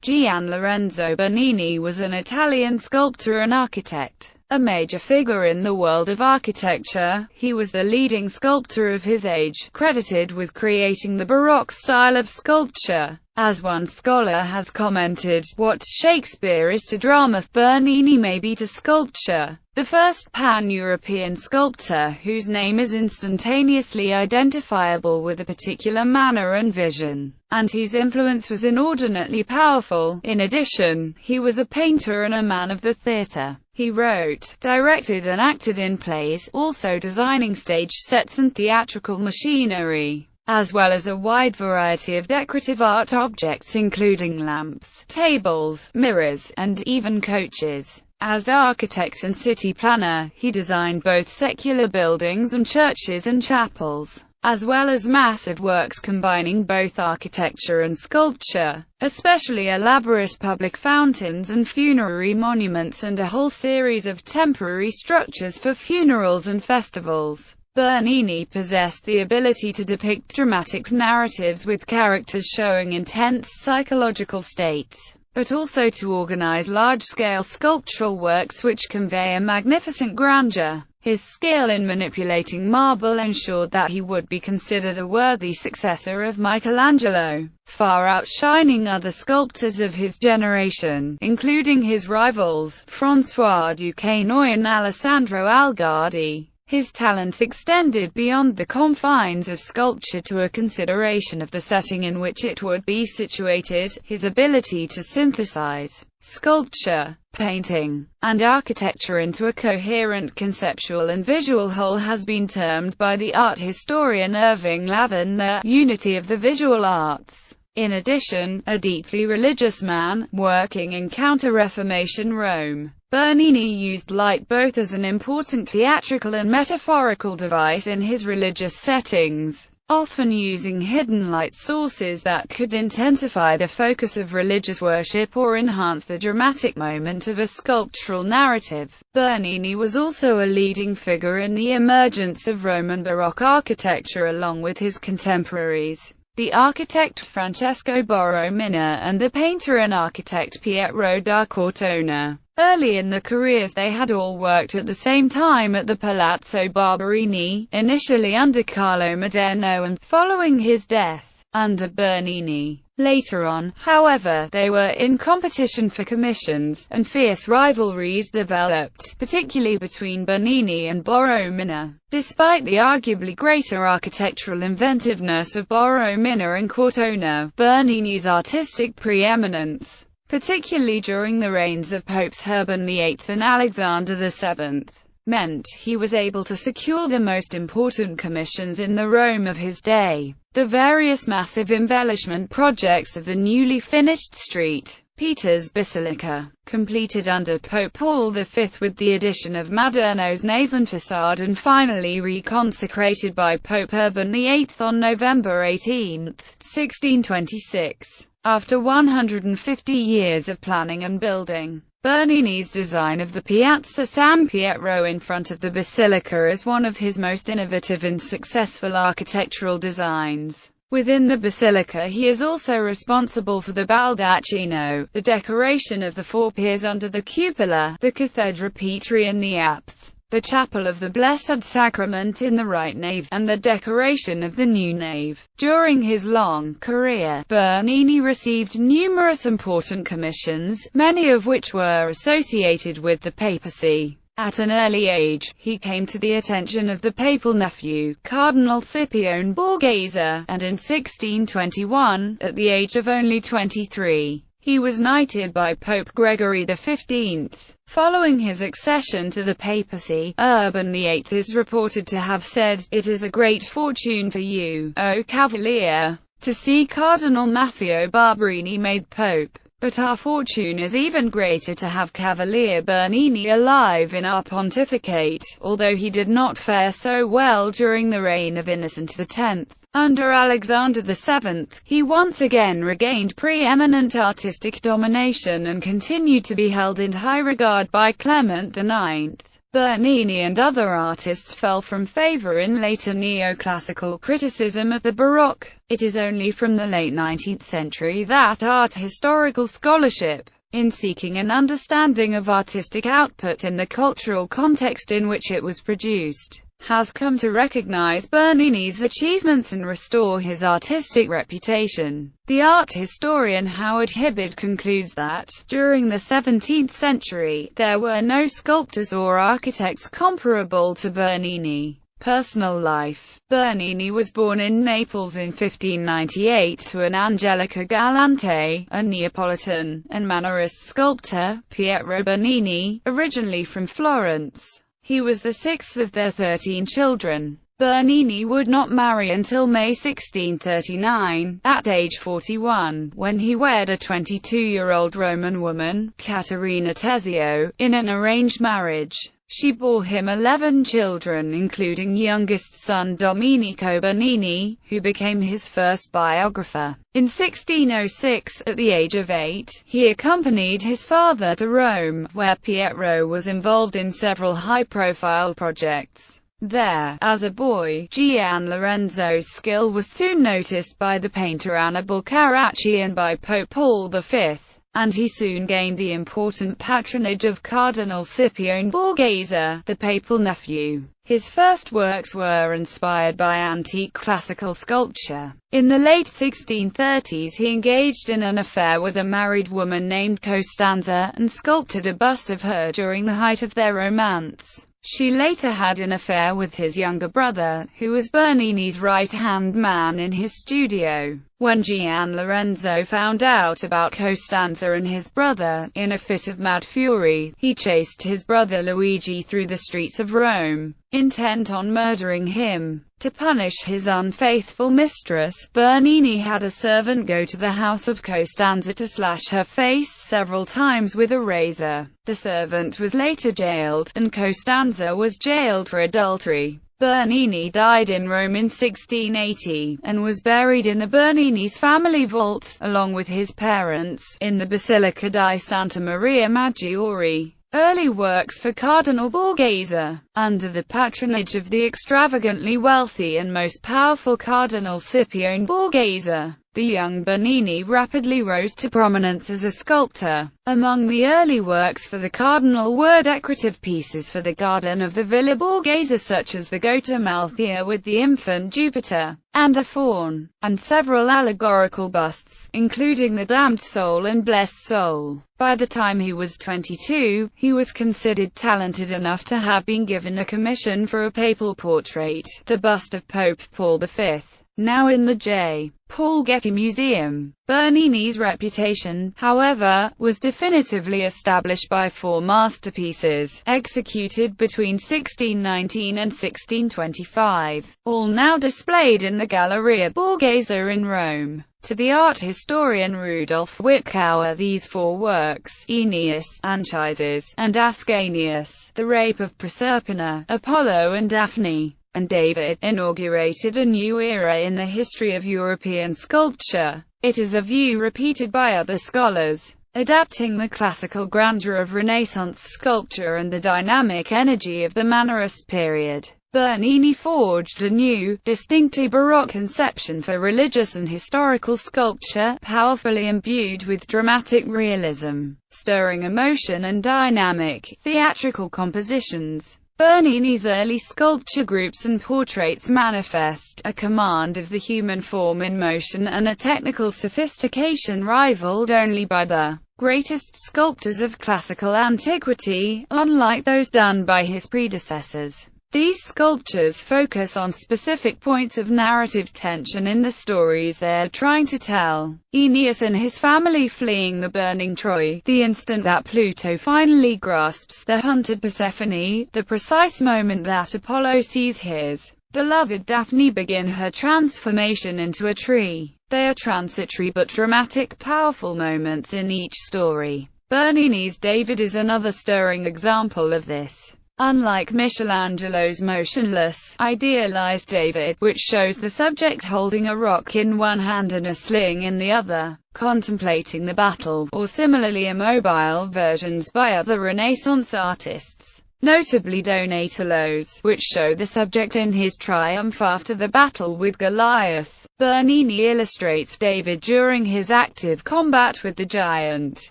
Gian Lorenzo Bernini was an Italian sculptor and architect. A major figure in the world of architecture, he was the leading sculptor of his age, credited with creating the Baroque style of sculpture. As one scholar has commented, what Shakespeare is to drama, Bernini may be to sculpture. The first pan-European sculptor whose name is instantaneously identifiable with a particular manner and vision, and whose influence was inordinately powerful. In addition, he was a painter and a man of the theatre. He wrote, directed and acted in plays, also designing stage sets and theatrical machinery, as well as a wide variety of decorative art objects including lamps, tables, mirrors, and even coaches. As architect and city planner, he designed both secular buildings and churches and chapels, as well as massive works combining both architecture and sculpture, especially elaborate public fountains and funerary monuments and a whole series of temporary structures for funerals and festivals. Bernini possessed the ability to depict dramatic narratives with characters showing intense psychological states, but also to organize large-scale sculptural works which convey a magnificent grandeur. His skill in manipulating marble ensured that he would be considered a worthy successor of Michelangelo, far outshining other sculptors of his generation, including his rivals, François Duquesnoy and Alessandro Algardi. His talent extended beyond the confines of sculpture to a consideration of the setting in which it would be situated. His ability to synthesize sculpture, painting, and architecture into a coherent conceptual and visual whole has been termed by the art historian Irving Lavin the unity of the visual arts. In addition, a deeply religious man, working in Counter-Reformation Rome, Bernini used light both as an important theatrical and metaphorical device in his religious settings, often using hidden light sources that could intensify the focus of religious worship or enhance the dramatic moment of a sculptural narrative. Bernini was also a leading figure in the emergence of Roman Baroque architecture along with his contemporaries, the architect Francesco Borromina and the painter and architect Pietro da Cortona. Early in their careers they had all worked at the same time at the Palazzo Barberini, initially under Carlo Maderno and, following his death, under Bernini. Later on, however, they were in competition for commissions, and fierce rivalries developed, particularly between Bernini and Borromina. Despite the arguably greater architectural inventiveness of Borromina and Cortona, Bernini's artistic preeminence, particularly during the reigns of Popes Urban VIII and Alexander VII, meant he was able to secure the most important commissions in the Rome of his day. The various massive embellishment projects of the newly finished St. Peter's Basilica, completed under Pope Paul V with the addition of Maderno's nave and facade and finally reconsecrated by Pope Urban VIII on November 18, 1626. After 150 years of planning and building, Bernini's design of the Piazza San Pietro in front of the basilica is one of his most innovative and successful architectural designs. Within the basilica he is also responsible for the baldacchino, the decoration of the four piers under the cupola, the cathedra Petri in the apse, the chapel of the Blessed Sacrament in the right nave, and the decoration of the new nave. During his long career, Bernini received numerous important commissions, many of which were associated with the papacy. At an early age, he came to the attention of the papal nephew, Cardinal Scipione Borghese, and in 1621, at the age of only 23, he was knighted by Pope Gregory XV. Following his accession to the papacy, Urban VIII is reported to have said, "It is a great fortune for you, O Cavalier, to see Cardinal Maffeo Barberini made pope. But our fortune is even greater to have Cavalier Bernini alive in our pontificate," although he did not fare so well during the reign of Innocent X. Under Alexander VII, he once again regained preeminent artistic domination and continued to be held in high regard by Clement IX. Bernini and other artists fell from favor in later neoclassical criticism of the Baroque. It is only from the late 19th century that art historical scholarship, in seeking an understanding of artistic output in the cultural context in which it was produced, has come to recognize Bernini's achievements and restore his artistic reputation. The art historian Howard Hibbard concludes that, during the 17th century, there were no sculptors or architects comparable to Bernini. Personal life. Bernini was born in Naples in 1598 to an Angelica Galante, a Neapolitan, and Mannerist sculptor, Pietro Bernini, originally from Florence. He was the sixth of their 13 children. Bernini would not marry until May 1639, at age 41, when he wed a 22-year-old Roman woman, Caterina Tezio, in an arranged marriage. She bore him 11 children, including youngest son Domenico Bernini, who became his first biographer. In 1606, at the age of 8, he accompanied his father to Rome, where Pietro was involved in several high-profile projects. There, as a boy, Gian Lorenzo's skill was soon noticed by the painter Annibale Carracci and by Pope Paul V. And he soon gained the important patronage of Cardinal Scipione Borghese, the papal nephew. His first works were inspired by antique classical sculpture. In the late 1630s he engaged in an affair with a married woman named Costanza, and sculpted a bust of her during the height of their romance. She later had an affair with his younger brother, who was Bernini's right-hand man in his studio. When Gian Lorenzo found out about Costanza and his brother, in a fit of mad fury, he chased his brother Luigi through the streets of Rome, intent on murdering him. To punish his unfaithful mistress, Bernini had a servant go to the house of Costanza to slash her face several times with a razor. The servant was later jailed, and Costanza was jailed for adultery. Bernini died in Rome in 1680, and was buried in the Bernini's family vault, along with his parents, in the Basilica di Santa Maria Maggiore. Early works for Cardinal Borghese. Under the patronage of the extravagantly wealthy and most powerful Cardinal Scipione Borghese, the young Bernini rapidly rose to prominence as a sculptor. Among the early works for the cardinal were decorative pieces for the garden of the Villa Borghese such as the Goat Amalthea with the infant Jupiter, and a faun, and several allegorical busts, including the Damned Soul and Blessed Soul. By the time he was 22, he was considered talented enough to have been given a commission for a papal portrait, the bust of Pope Paul V, now in the J. Paul Getty Museum. Bernini's reputation, however, was definitively established by 4 masterpieces, executed between 1619 and 1625, all now displayed in the Galleria Borghese in Rome. To the art historian Rudolf Wittauer, these 4 works, Aeneas, Anchises, and Ascanius, the Rape of Proserpina, Apollo and Daphne, and David, inaugurated a new era in the history of European sculpture. It is a view repeated by other scholars. Adapting the classical grandeur of Renaissance sculpture and the dynamic energy of the Mannerist period, Bernini forged a new, distinctly Baroque conception for religious and historical sculpture, powerfully imbued with dramatic realism, stirring emotion and dynamic, theatrical compositions. Bernini's early sculpture groups and portraits manifest a command of the human form in motion and a technical sophistication rivaled only by the greatest sculptors of classical antiquity, unlike those done by his predecessors. These sculptures focus on specific points of narrative tension in the stories they're trying to tell. Aeneas and his family fleeing the burning Troy, the instant that Pluto finally grasps the hunted Persephone, the precise moment that Apollo sees his beloved Daphne begin her transformation into a tree. They are transitory but dramatic, powerful moments in each story. Bernini's David is another stirring example of this. Unlike Michelangelo's motionless, idealized David, which shows the subject holding a rock in one hand and a sling in the other, contemplating the battle, or similarly immobile versions by other Renaissance artists, notably Donatello's, which show the subject in his triumph after the battle with Goliath. Bernini illustrates David during his active combat with the giant,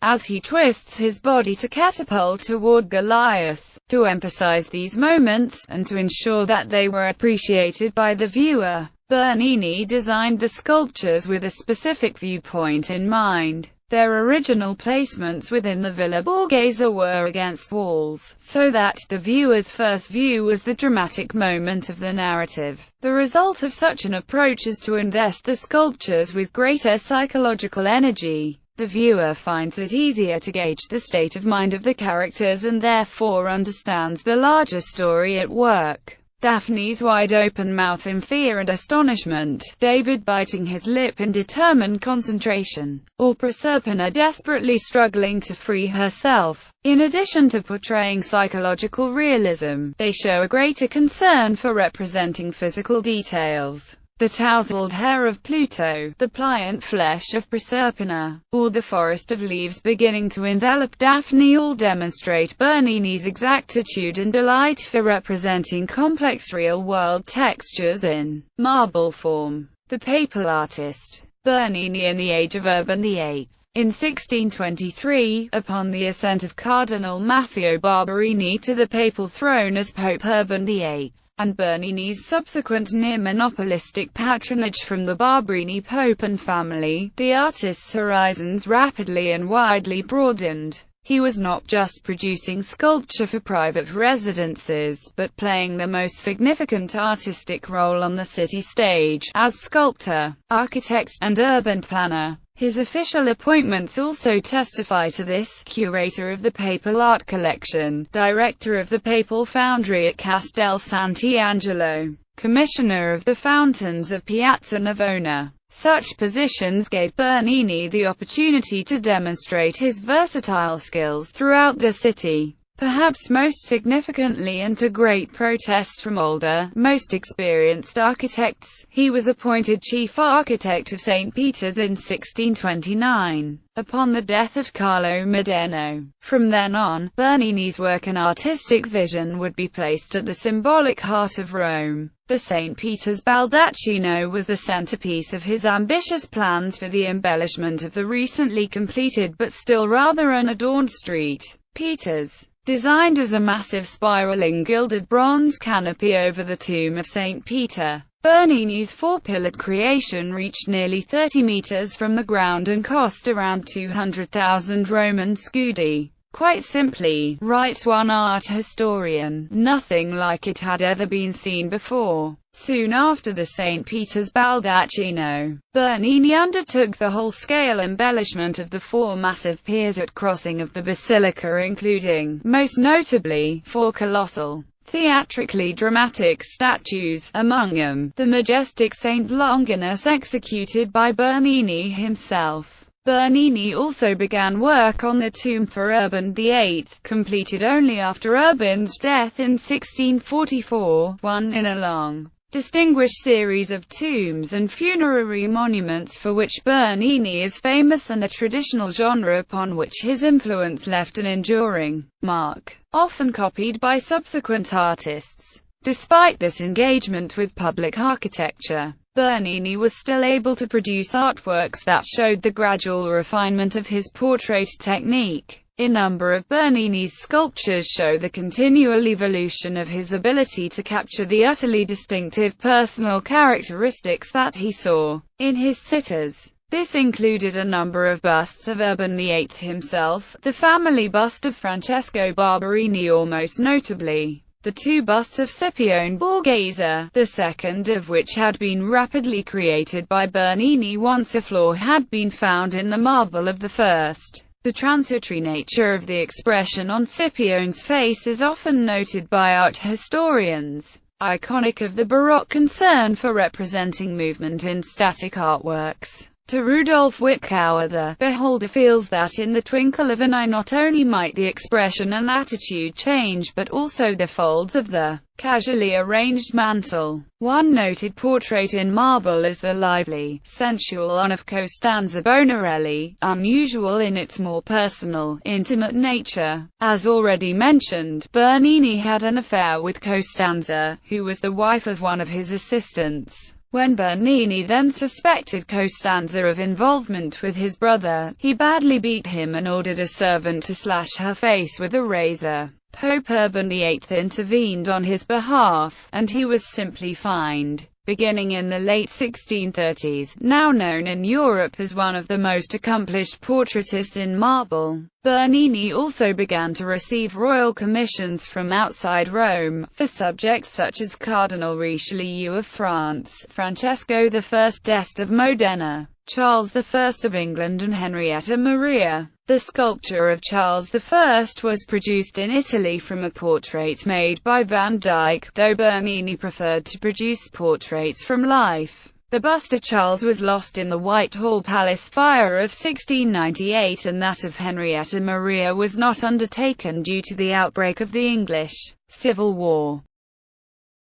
as he twists his body to catapult toward Goliath. To emphasize these moments, and to ensure that they were appreciated by the viewer, Bernini designed the sculptures with a specific viewpoint in mind. Their original placements within the Villa Borghese were against walls, so that the viewer's first view was the dramatic moment of the narrative. The result of such an approach is to invest the sculptures with greater psychological energy. The viewer finds it easier to gauge the state of mind of the characters and therefore understands the larger story at work. Daphne's wide-open mouth in fear and astonishment, David biting his lip in determined concentration, or Proserpina desperately struggling to free herself. In addition to portraying psychological realism, they show a greater concern for representing physical details. The tousled hair of Pluto, the pliant flesh of Proserpina, or the forest of leaves beginning to envelop Daphne all demonstrate Bernini's exactitude and delight for representing complex real-world textures in marble form. The Papal artist, Bernini in the age of Urban VIII. In 1623, upon the ascent of Cardinal Maffeo Barberini to the papal throne as Pope Urban VIII, and Bernini's subsequent near-monopolistic patronage from the Barberini Pope and family, the artist's horizons rapidly and widely broadened. He was not just producing sculpture for private residences, but playing the most significant artistic role on the city stage, as sculptor, architect, and urban planner. His official appointments also testify to this: curator of the Papal Art Collection, director of the Papal Foundry at Castel Sant'Angelo, commissioner of the fountains of Piazza Navona. Such positions gave Bernini the opportunity to demonstrate his versatile skills throughout the city. Perhaps most significantly, and to great protests from older, most experienced architects, he was appointed chief architect of St. Peter's in 1629, upon the death of Carlo Maderno. From then on, Bernini's work and artistic vision would be placed at the symbolic heart of Rome. The St. Peter's baldacchino was the centerpiece of his ambitious plans for the embellishment of the recently completed but still rather unadorned street. Peter's, designed as a massive spiraling gilded bronze canopy over the tomb of St. Peter, Bernini's four-pillared creation reached nearly 30 meters from the ground and cost around 200,000 Roman scudi. Quite simply, writes one art historian, nothing like it had ever been seen before. Soon after the St. Peter's baldacchino, Bernini undertook the whole-scale embellishment of the four massive piers at crossing of the basilica, including, most notably, four colossal, theatrically dramatic statues, among them, the majestic Saint Longinus executed by Bernini himself. Bernini also began work on the tomb for Urban VIII, completed only after Urban's death in 1644, one in a long, distinguished series of tombs and funerary monuments for which Bernini is famous, and a traditional genre upon which his influence left an enduring mark, often copied by subsequent artists. Despite this engagement with public architecture, Bernini was still able to produce artworks that showed the gradual refinement of his portrait technique. A number of Bernini's sculptures show the continual evolution of his ability to capture the utterly distinctive personal characteristics that he saw in his sitters. This included a number of busts of Urban VIII himself, the family bust of Francesco Barberini, or most notably, the two busts of Scipione Borghese, the second of which had been rapidly created by Bernini once a flaw had been found in the marble of the first. The transitory nature of the expression on Scipione's face is often noted by art historians, iconic of the Baroque concern for representing movement in static artworks. To Rudolf Virchow, the beholder feels that in the twinkle of an eye not only might the expression and attitude change but also the folds of the casually arranged mantle. One noted portrait in marble is the lively, sensual one of Costanzo Bonarelli, unusual in its more personal, intimate nature. As already mentioned, Bernini had an affair with Costanza, who was the wife of one of his assistants. When Bernini then suspected Costanza of involvement with his brother, he badly beat him and ordered a servant to slash her face with a razor. Pope Urban VIII intervened on his behalf, and he was simply fined. Beginning in the late 1630s, now known in Europe as one of the most accomplished portraitists in marble, Bernini also began to receive royal commissions from outside Rome, for subjects such as Cardinal Richelieu of France, Francesco I d'Este of Modena, Charles I of England and Henrietta Maria. The sculpture of Charles I was produced in Italy from a portrait made by Van Dyck, though Bernini preferred to produce portraits from life. The bust of Charles was lost in the Whitehall Palace fire of 1698, and that of Henrietta Maria was not undertaken due to the outbreak of the English Civil War.